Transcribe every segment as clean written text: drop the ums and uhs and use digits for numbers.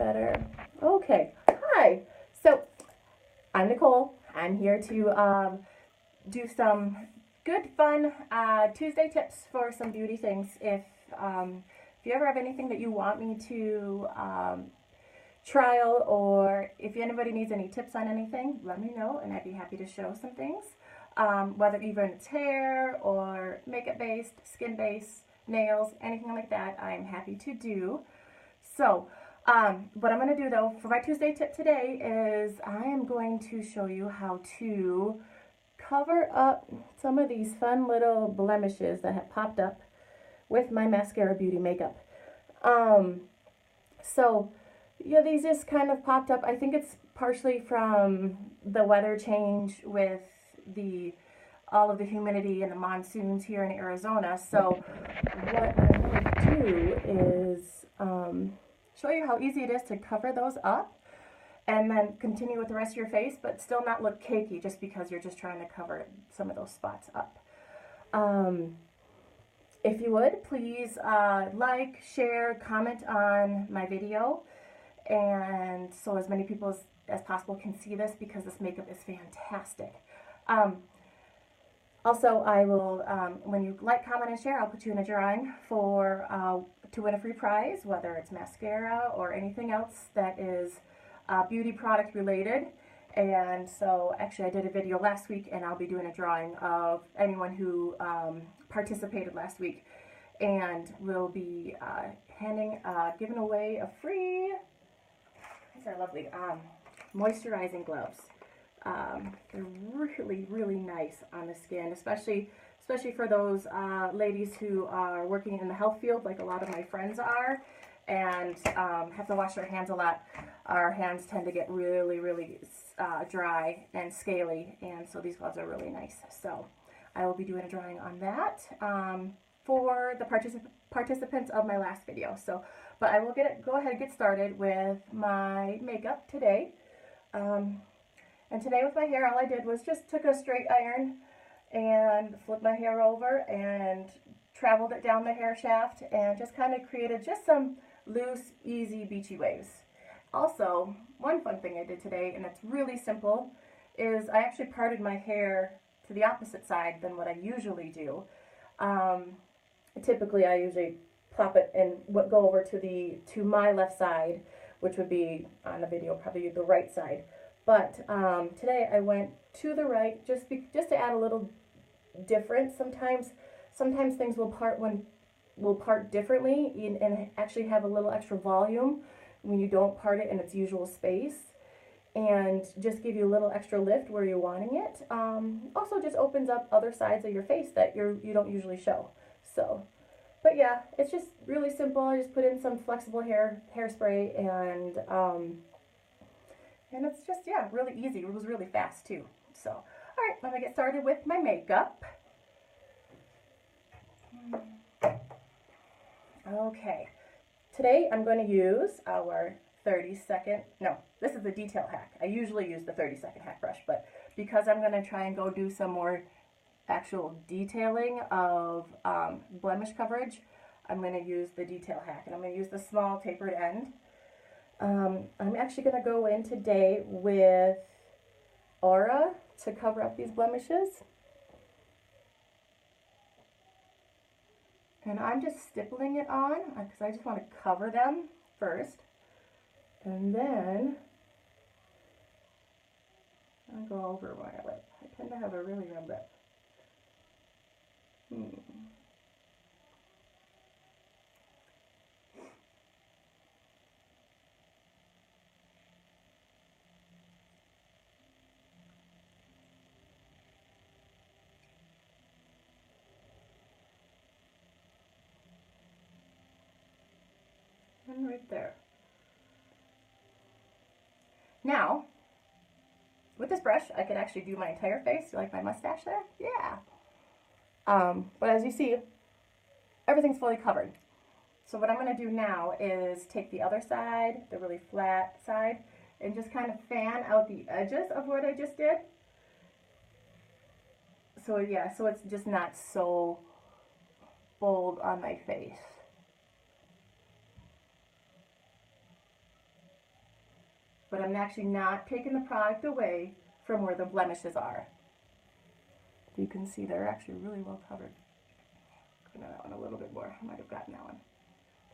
better? Okay. Hi. So, I'm Nicole. I'm here to do some good, fun Tuesday tips for some beauty things. If you ever have anything that you want me to trial, or if anybody needs any tips on anything, let me know, and I'd be happy to show some things. Whether even it's hair or makeup based, skin based, nails, anything like that, I'm happy to do. So, what I'm going to do though for my Tuesday tip today is I am going to show you how to cover up some of these fun little blemishes that have popped up with my mascara beauty makeup. So yeah, these just kind of popped up. I think it's partially from the weather change with all of the humidity and the monsoons here in Arizona. So what I'm going to do is show you how easy it is to cover those up and then continue with the rest of your face, but still not look cakey just because you're just trying to cover some of those spots up. If you would, please like, share, comment on my video, and so as many people as possible can see this, because this makeup is fantastic. Also, I will, when you like, comment, and share, I'll put you in a drawing for to win a free prize, whether it's mascara or anything else that is beauty product related. And so actually I did a video last week, and I'll be doing a drawing of anyone who participated last week, and we'll be giving away a free, these are lovely, moisturizing gloves. They're really, really nice on the skin, especially for those ladies who are working in the health field, like a lot of my friends are, and have to wash their hands a lot. Our hands tend to get really, really dry and scaly, and so these gloves are really nice. So I will be doing a drawing on that for the participants of my last video. So, but I will go ahead and get started with my makeup today. And today with my hair, all I did was just took a straight iron and flipped my hair over and traveled it down the hair shaft and just kind of created just some loose, easy, beachy waves. Also, one fun thing I did today, and it's really simple, is I actually parted my hair to the opposite side than what I usually do. Typically, I usually plop it and go over to my left side, which would be on the video probably the right side. But today I went to the right just to add a little difference. Sometimes things will part differently and actually have a little extra volume when you don't part it in its usual space, and just give you a little extra lift where you're wanting it. Also just opens up other sides of your face that you don't usually show. So, but yeah, it's just really simple. I just put in some flexible hairspray, and it's just, yeah, really easy. It was really fast too. So, all right, let me get started with my makeup. Okay, today I'm going to use our 30-second, no, this is the detail hack. I usually use the 30-second hack brush, but because I'm going to try and go do some more actual detailing of blemish coverage, I'm going to use the detail hack, and I'm going to use the small tapered end. I'm actually going to go in today with Aura to cover up these blemishes. And I'm just stippling it on because I just want to cover them first. And then I'll go over my lip. I tend to have a really red lip. And right there. Now, with this brush, I could actually do my entire face. You like my mustache there? Yeah. But as you see, everything's fully covered. So what I'm going to do now is take the other side, the really flat side, and just kind of fan out the edges of what I just did. So yeah, so it's just not so bold on my face. but I'm actually not taking the product away from where the blemishes are. You can see they're actually really well covered. Put that one a little bit more. I might have gotten that one.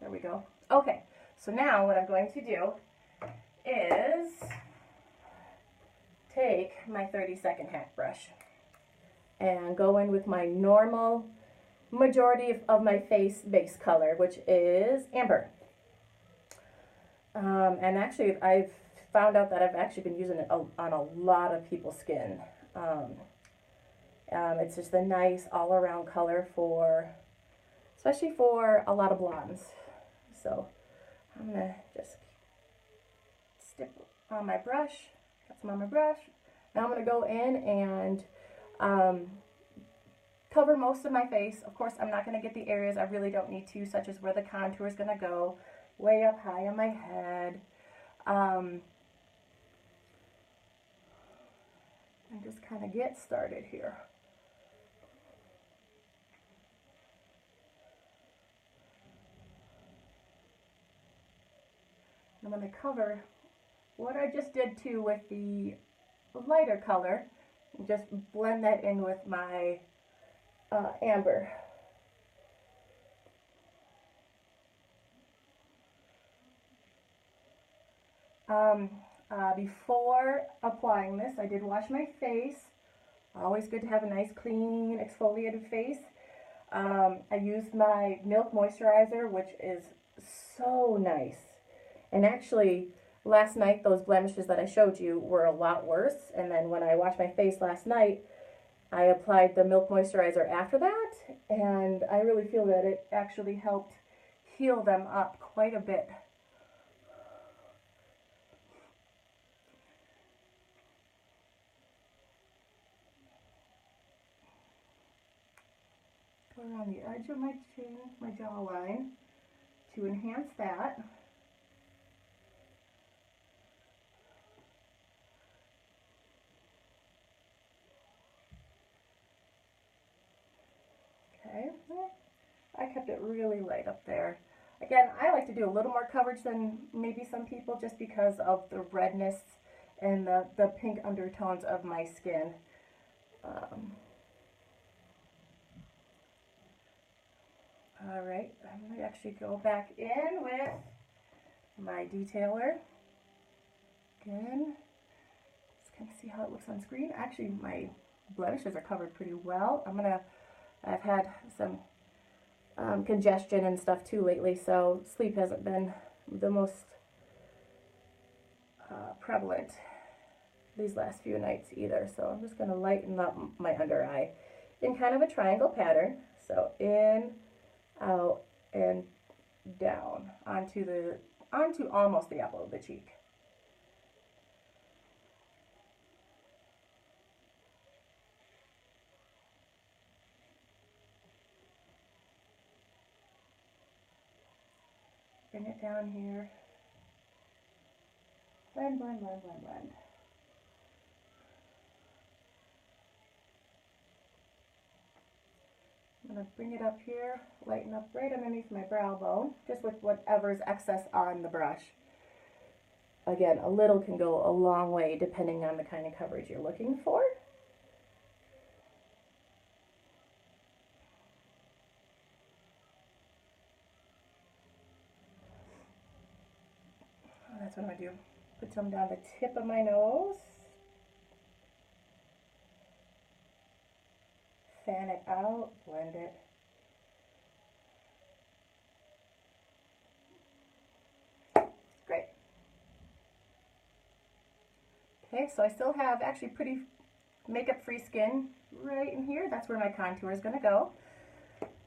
There we go. Okay, so now what I'm going to do is take my 30-second hack brush and go in with my normal majority of my face base color, which is amber. And actually, I've found out that I've actually been using it on a lot of people's skin. It's just a nice all-around color for, especially for a lot of blondes. So I'm gonna just stick on my brush. Got some on my brush. Now I'm gonna go in and cover most of my face. Of course, I'm not gonna get the areas I really don't need to, such as where the contour is gonna go, way up high on my head. And just kind of get started here. I'm going to cover what I just did too with the lighter color, and just blend that in with my amber. Before applying this, I did wash my face. Always good to have a nice, clean, exfoliated face. I used my Milk Moisturizer, which is so nice. And actually, last night, those blemishes that I showed you were a lot worse. And then when I washed my face last night, I applied the Milk Moisturizer after that. And I really feel that it actually helped heal them up quite a bit. Go around the edge of my chin, my jawline, to enhance that. Okay, I kept it really light up there. Again, I like to do a little more coverage than maybe some people just because of the redness and the pink undertones of my skin. All right, I'm going to actually go back in with my detailer. Again, just kind of see how it looks on screen. Actually, my blemishes are covered pretty well. I've had some congestion and stuff too lately, so sleep hasn't been the most prevalent these last few nights either. So I'm just going to lighten up my under eye in kind of a triangle pattern. So in, out, and down onto almost the apple of the cheek. Bring it down here. Blend, blend, blend, blend, blend. I'm going to bring it up here, lighten up right underneath my brow bone, just with whatever's excess on the brush. Again, a little can go a long way depending on the kind of coverage you're looking for. That's what I'm going to do. Put some down the tip of my nose. Fan it out, blend it. Great. Okay, so I still have actually pretty makeup-free skin right in here. That's where my contour is going to go.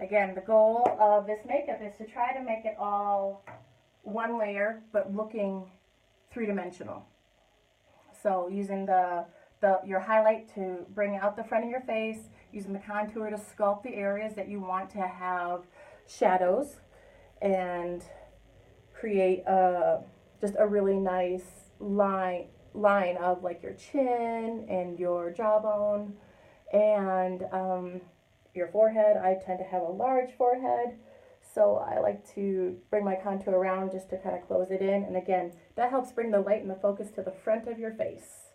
Again, the goal of this makeup is to try to make it all one layer, but looking three-dimensional. So using your highlight to bring out the front of your face, using the contour to sculpt the areas that you want to have shadows, and create just a really nice line of like your chin and your jawbone and your forehead. I tend to have a large forehead, So I like to bring my contour around just to kind of close it in. And again, that helps bring the light and the focus to the front of your face.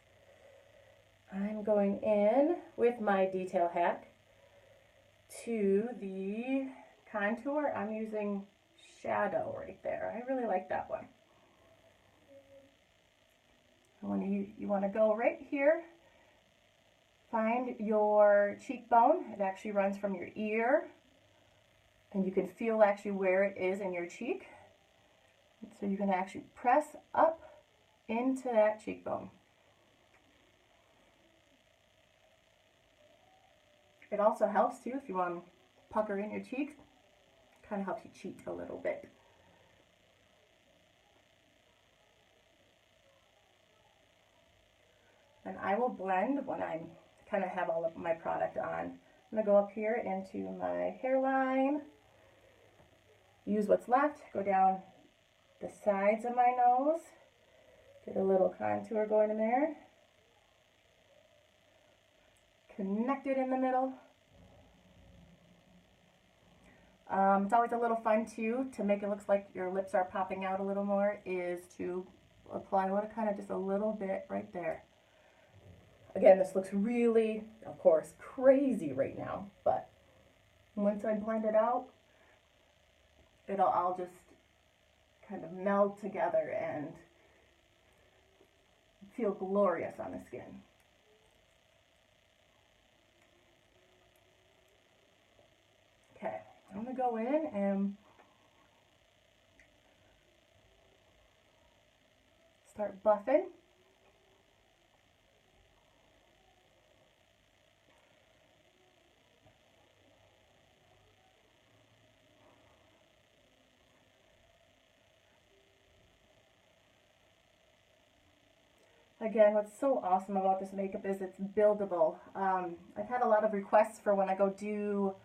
I'm going in with my detail hack to the contour. I'm using shadow right there. I really like that one. You want to go right here, find your cheekbone. It actually runs from your ear, and you can feel actually where it is in your cheek. So you can actually press up into that cheekbone. It also helps too if you want to pucker in your cheeks. Kind of helps you cheat a little bit. And I will blend when I kind of have all of my product on. I'm going to go up here into my hairline, use what's left, go down the sides of my nose, get a little contour going in there, connect it in the middle. It's always a little fun too, to make it look like your lips are popping out a little more, is to apply kind of just a little bit right there. Again, this looks really, of course, crazy right now, but once I blend it out, it'll all just kind of meld together and feel glorious on the skin. Okay, I'm going to go in and start buffing. Again, what's so awesome about this makeup is it's buildable. I've had a lot of requests for when I go do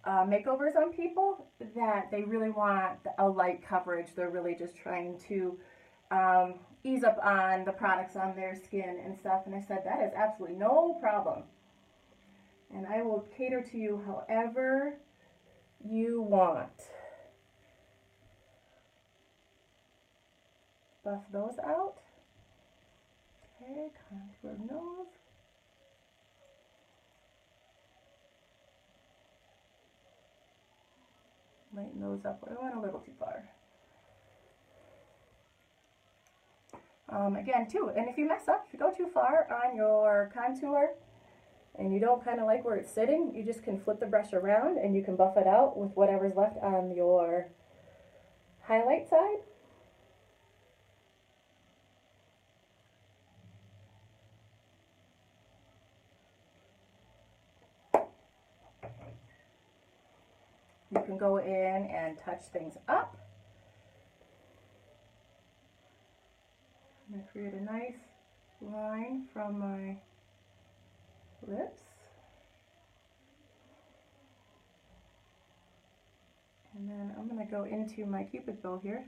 makeovers on people that they really want a light coverage. They're really just trying to ease up on the products on their skin and stuff. And I said, that is absolutely no problem. And I will cater to you however you want. Buff those out. Okay, contour nose. Lighten those up. I went a little too far. Again, too, and if you mess up, if you go too far on your contour and you don't kind of like where it's sitting, you just can flip the brush around and you can buff it out with whatever's left on your highlight side. You can go in and touch things up. I'm going to create a nice line from my lips. And then I'm going to go into my Cupid bow here,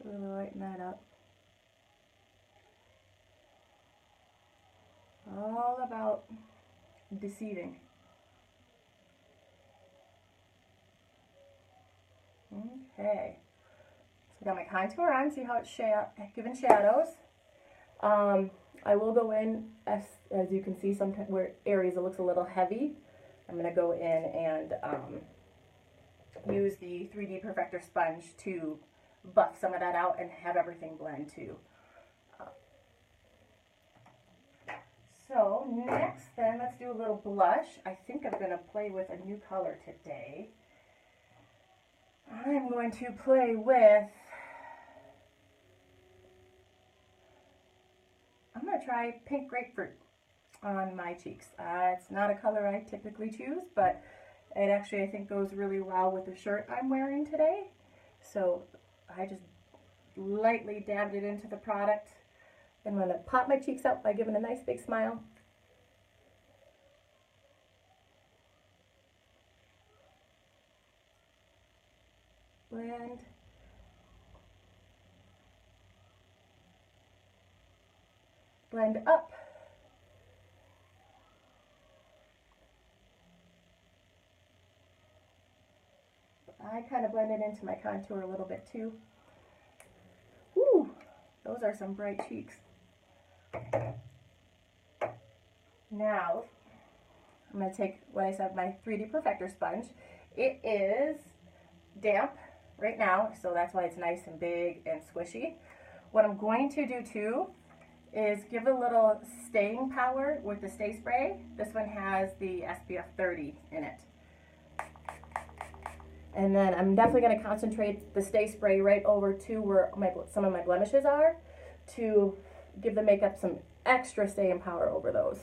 really lighten that up. All about deceiving. Okay, so I got my contour on, see how it's giving shadows. I will go in, as you can see, sometimes where areas it looks a little heavy, I'm going to go in and use the 3D Perfector sponge to buff some of that out and have everything blend too. So next then, let's do a little blush. I think I'm going to play with a new color today. I'm going to play with, I'm going to try pink grapefruit on my cheeks. It's not a color I typically choose, but it actually I think goes really well with the shirt I'm wearing today. So I just lightly dabbed it into the product. I'm going to pop my cheeks up by giving a nice big smile. Blend. Blend up. I kind of blend it into my contour a little bit too. Woo, those are some bright cheeks. Now, I'm going to take what I said, my 3D Perfector sponge. It is damp right now, so that's why it's nice and big and squishy. What I'm going to do too is give a little staying power with the Stay Spray. This one has the SPF 30 in it. And then I'm definitely going to concentrate the Stay Spray right over to where some of my blemishes are to give the makeup some extra staying power over those.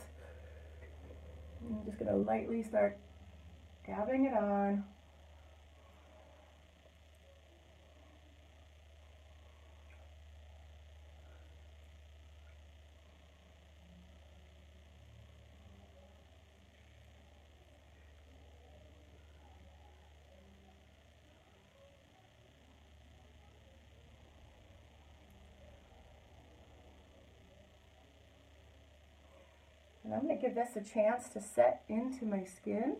I'm just going to lightly start dabbing it on. And I'm going to give this a chance to set into my skin.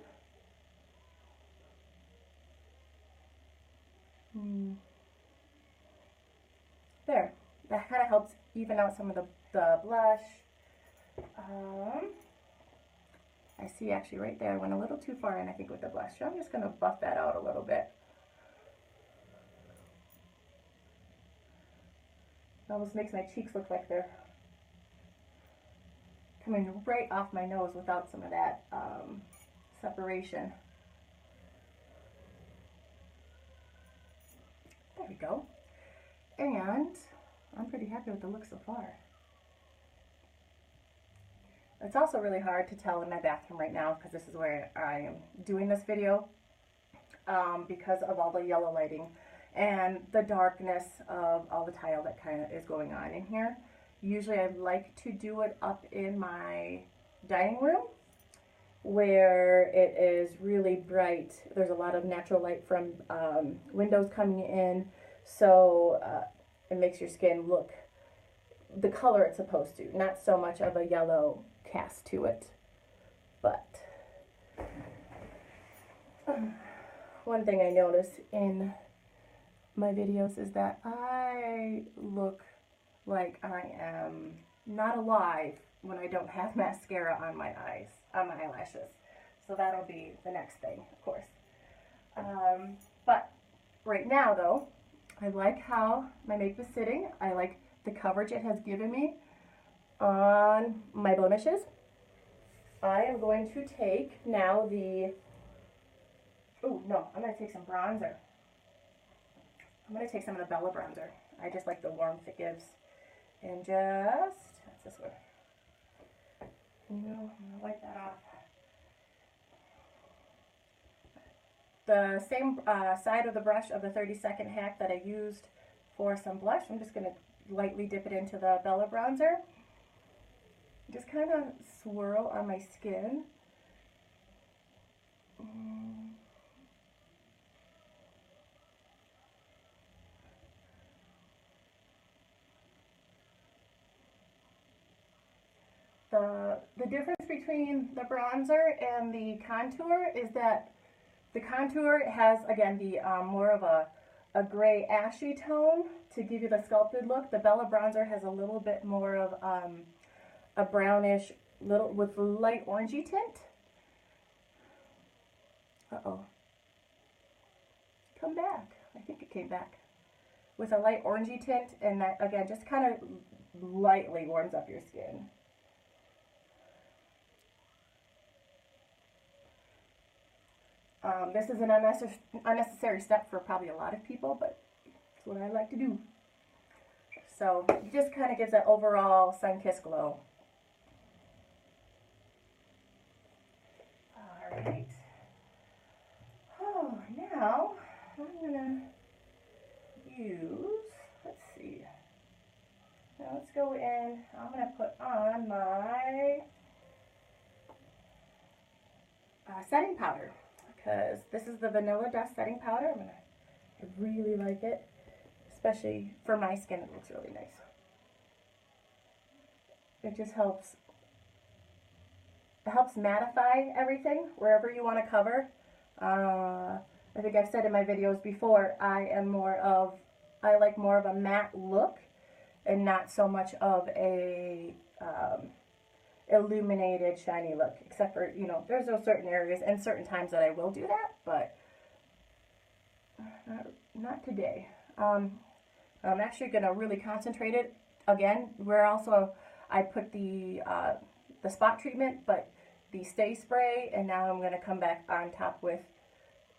There. That kind of helps even out some of the blush. I see actually right there I went a little too far in, I think, with the blush. So I'm just going to buff that out a little bit. It almost makes my cheeks look like they're coming right off my nose without some of that separation. There we go. And I'm pretty happy with the look so far. It's also really hard to tell in my bathroom right now because this is where I am doing this video because of all the yellow lighting and the darkness of all the tile that kind of is going on in here. Usually I like to do it up in my dining room where it is really bright. There's a lot of natural light from windows coming in, so it makes your skin look the color it's supposed to, not so much of a yellow cast to it. But one thing I notice in my videos is that I look like I am not alive when I don't have mascara on my eyes, on my eyelashes. So that'll be the next thing, of course. But right now though, I like how my makeup is sitting. I like the coverage it has given me on my blemishes. I am going to take now the, oh no, I'm going to take some bronzer. I'm going to take some of the Bella bronzer. I just like the warmth it gives. And just, that's this one. I'm going to wipe that off. The same side of the brush of the 30-second hack that I used for some blush, I'm just going to lightly dip it into the Bella bronzer. Just kind of swirl on my skin. The difference between the bronzer and the contour is that the contour has, again, the more of a gray ashy tone to give you the sculpted look. The Bella bronzer has a little bit more of a brownish, little with light orangey tint. Uh-oh. Come back. I think it came back. With a light orangey tint, and that, again, just kind of lightly warms up your skin. This is an unnecessary step for probably a lot of people, but it's what I like to do. So it just kind of gives that overall sun-kissed glow. Alright. Oh, now I'm going to use, let's see. Now let's go in, I'm going to put on my setting powder. Because this is the Vanilla Dust setting powder. I really like it, especially for my skin. It looks really nice. It just helps. It helps mattify everything wherever you want to cover, I think I've said in my videos before, I like more of a matte look and not so much of a illuminated shiny look, except for, you know, there's those certain areas and certain times that I will do that, but not today. I'm actually going to really concentrate it again. I put the spot treatment, but the stay spray, and now I'm going to come back on top with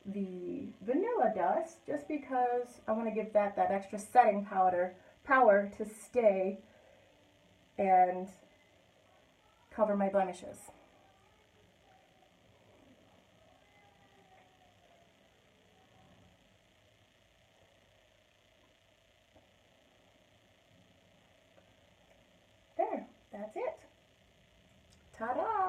the vanilla dust, just because I want to give that extra setting power to stay and cover my blemishes. There, that's it. Ta-da!